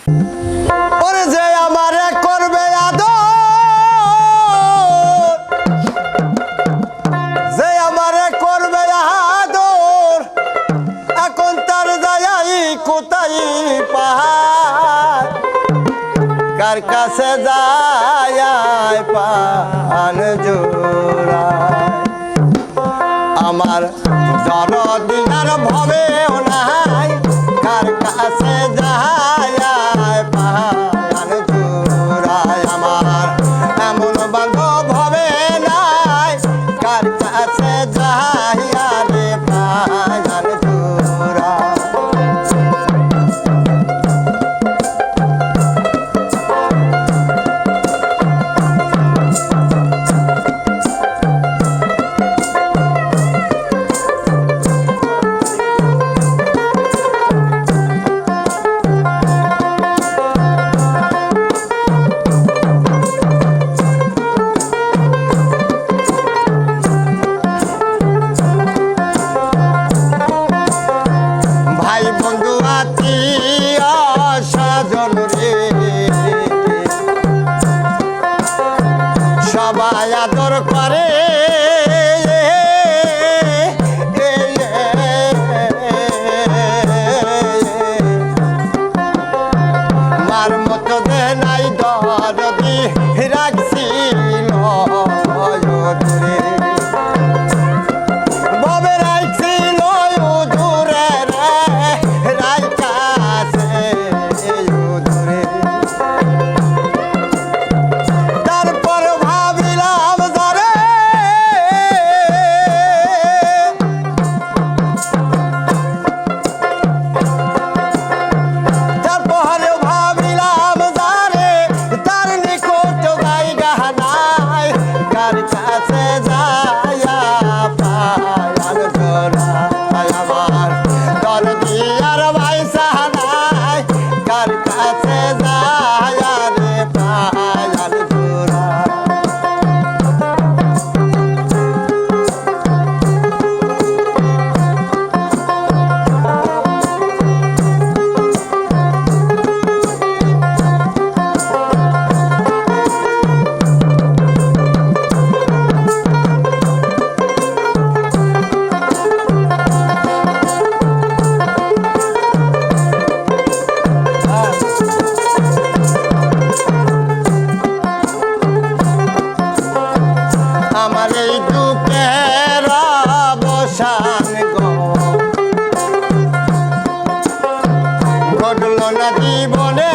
ওরে যে আমারে করবে আদর, যে আমারে করবে আদর, এখন তার যাই কোথায় পাহাড়, কার কাছে যায় পান জোড়ায়। আমার দরদিনার ভবেও নাই, কার কাছে যায় পান জোড়ায়। আমার এমন বান্ধব হবে নাই, কার কাছে যায় রে পান জোড়ায়। সবাই আদর করে মার মতো দে নাই দরদি রাখছিল দূরে, ববে রাখছিল দূরে রে রাইকাছে দূরে। আমার এই দুঃখের অবসান ঘটল না জীবনে।